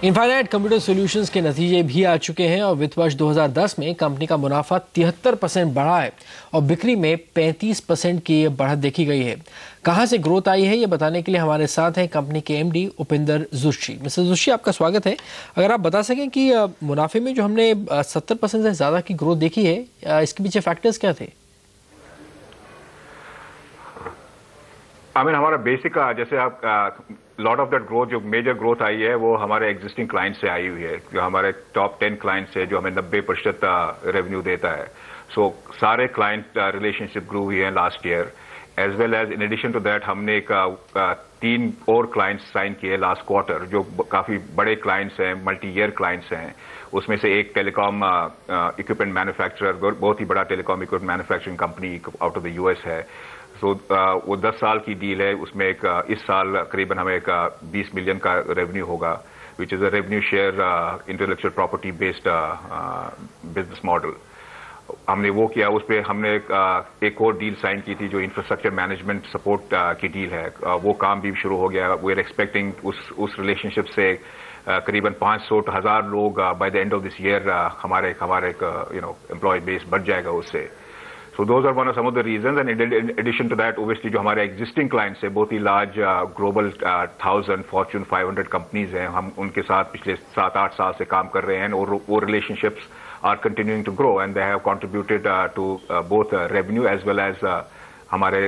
Infinite computer solutions के नतीजे भी आ चुके हैं और वित्त वर्ष 2010 में कंपनी का मुनाफा 73% बढ़ा है और बिक्री में 35% की बढ़त देखी गई है। कहां से ग्रोथ आई है ये बताने के लिए हमारे साथ हैं कंपनी के एमडी उपिंदर जोशी। मिस्टर जोशी, आपका स्वागत है। अगर आप बता सकें कि मुनाफे में जो हमने 70% से ज़्यादा की ग्रोथ देखी है, इसके पीछे फैक्टर्स क्या थे? हमारा बेसिक जैसे आप लॉट ऑफ दैट ग्रोथ, जो मेजर ग्रोथ आई है वो हमारे एग्जिस्टिंग क्लाइंट से आई हुई है। जो हमारे टॉप 10 क्लाइंट्स है जो हमें 90% रेवेन्यू देता है। सो सारे क्लाइंट रिलेशनशिप ग्रो हुई है last year. As well as in addition to that हमने 3 और क्लाइंट्स साइन किए लास्ट क्वार्टर, जो काफी बड़े क्लाइंट्स हैं, मल्टी ईयर क्लाइंट्स हैं। उसमें से एक टेलीकॉम इक्विपमेंट मैन्युफैक्चरर, बहुत ही बड़ा telecom equipment manufacturing company out of the US है। वो 10 साल की डील है। उसमें इस साल करीबन हमें 20 मिलियन का रेवेन्यू होगा, which is a revenue share intellectual property based business model. हमने वो किया। उस पर हमने एक और डील साइन की थी जो इंफ्रास्ट्रक्चर मैनेजमेंट सपोर्ट की डील है। वो काम भी शुरू हो गया। वी आर एक्सपेक्टिंग उस रिलेशनशिप से करीबन 500 to 1000 लोग by the end of this year हमारे एम्प्लॉय बेस बढ़ जाएगा उससे। So those are some of the reasons, and in addition to that, obviously जो हमारे existing clients है, बहुत ही large global 1000 Fortune 500 companies हैं, हम उनके साथ पिछले 7-8 साल से काम कर रहे हैं और वो relationships are continuing to grow and they have contributed to both revenue as well as हमारे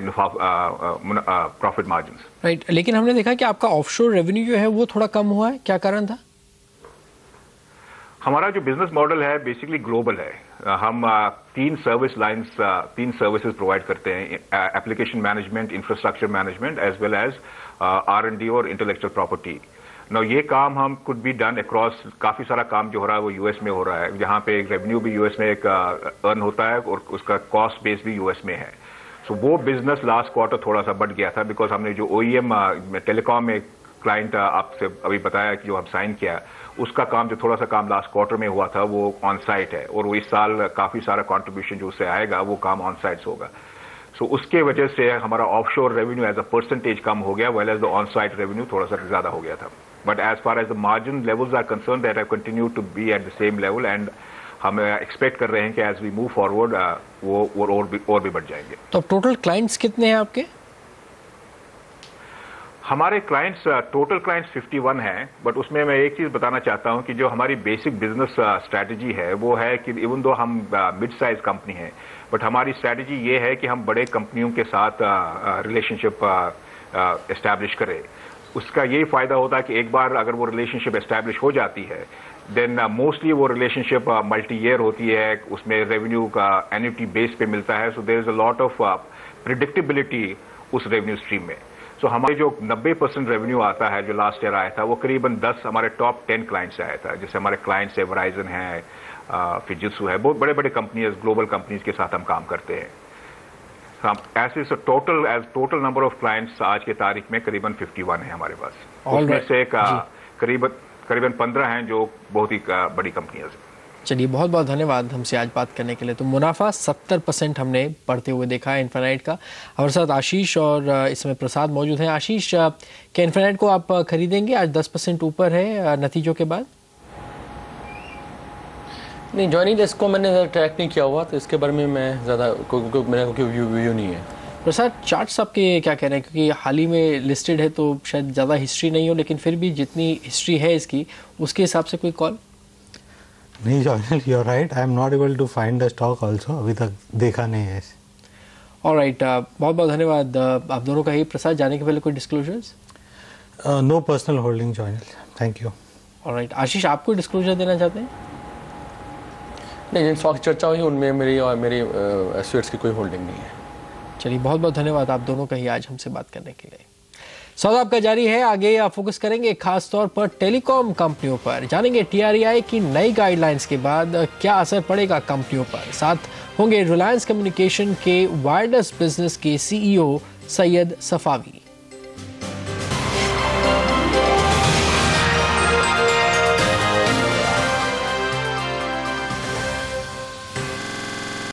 profit margins. Right, लेकिन हमने देखा कि आपका offshore revenue जो है वो थोड़ा कम हुआ है, क्या कारण था? हमारा जो बिजनेस मॉडल है बेसिकली ग्लोबल है। हम 3 सर्विसेज प्रोवाइड करते हैं: application management, infrastructure management, as well as R&D और इंटेलेक्चुअल प्रॉपर्टी। नो ये काम हम कुड बी डन अक्रॉस। काफी सारा काम जो हो रहा है वो यूएस में हो रहा है, जहां पे रेवेन्यू भी यूएस में अर्न होता है और उसका कॉस्ट बेस भी यूएस में है। सो वो बिजनेस लास्ट क्वार्टर थोड़ा सा बढ़ गया था, बिकॉज हमने जो OEM टेलीकॉम में क्लाइंट आपसे अभी बताया कि जो हम साइन किया, उसका काम जो थोड़ा सा काम लास्ट क्वार्टर में हुआ था वो ऑन साइट है और वो इस साल काफी सारा कंट्रीब्यूशन जो उससे आएगा वो काम ऑन साइट होगा। सो उसके वजह से हमारा offshore revenue as a percentage कम हो गया, well as the on site revenue थोड़ा सा ज्यादा हो गया था। But as far as the margin levels are concern, that have continue to be at the same level and हम एक्सपेक्ट कर रहे हैं कि एज वी मूव फॉरवर्ड वो और भी बढ़ जाएंगे। तो टोटल क्लाइंट्स कितने हैं आपके? हमारे क्लाइंट्स टोटल क्लाइंट्स 51 हैं, बट उसमें मैं एक चीज बताना चाहता हूं कि जो हमारी बेसिक बिजनेस स्ट्रैटेजी है वो है कि इवन दो हम मिड साइज कंपनी है, बट हमारी स्ट्रैटेजी ये है कि हम बड़े कंपनियों के साथ रिलेशनशिप एस्टैब्लिश करें। उसका यही फायदा होता है कि एक बार अगर वो रिलेशनशिप एस्टैब्लिश हो जाती है, देन मोस्टली वो रिलेशनशिप मल्टी ईयर होती है, उसमें रेवेन्यू का एन्युटी बेस पे मिलता है। So there is a lot of predictability उस रेवेन्यू स्ट्रीम में। तो हमारे जो 90% रेवेन्यू आता है जो लास्ट ईयर आया था वो करीबन 10 हमारे टॉप 10 क्लाइंट्स से आया था। जैसे हमारे क्लाइंट्स है वेराइजन है, फिजित्सु है, बहुत बड़े बड़े कंपनीज, ग्लोबल कंपनीज के साथ हम काम करते हैं। हम ऐसे टोटल नंबर ऑफ क्लाइंट्स आज के तारीख में करीबन 51 है हमारे पास। उसमें से करीबन 15 हैं जो बहुत ही बड़ी कंपनियां हैं। चलिए, बहुत बहुत धन्यवाद हमसे आज बात करने के लिए। तो मुनाफा 70% हमने बढ़ते हुए देखा है इनफाइनाइट का। हमारे साथ आशीष और इसमें प्रसाद मौजूद हैं। आशीष, क्या इनफाइनाइट को आप खरीदेंगे? आज 10% ऊपर है नतीजों के बाद। नहीं, जॉइनिंग इसको मैंने ट्रैक नहीं किया हुआ, तो इसके बारे में मैं ज़्यादा मेरा कोई व्यू नहीं है। प्रसाद, चार्ट्स आपके क्या कह रहे हैं? क्योंकि हाल ही में लिस्टेड है तो शायद ज़्यादा हिस्ट्री नहीं हो, लेकिन फिर भी जितनी हिस्ट्री है इसकी उसके हिसाब से कोई कॉल? नहीं journal, you are right, I am not able to find the stock also, अभी तक देखा नहीं है। ऑलराइट, बहुत बहुत धन्यवाद आप दोनों का। ही प्रसाद, जाने के पहले कोई disclosures? No personal holding journal, thank you. Alright, Ashish, आप कोई डिस्क्लोजर देना चाहते हैं? नहीं, जिन स्टॉक चर्चा हुई उनमें मेरी एसेट्स की कोई होल्डिंग नहीं है। चलिए, बहुत बहुत धन्यवाद आप दोनों का ही आज हमसे बात करने के लिए। सौदा आपका जारी है। आगे आप फोकस करेंगे खास तौर पर टेलीकॉम कंपनियों पर। जानेंगे TREI की नई गाइडलाइंस के बाद क्या असर पड़ेगा कंपनियों पर। साथ होंगे रिलायंस कम्युनिकेशन के वायरलेस बिजनेस के CEO सैयद सफावी।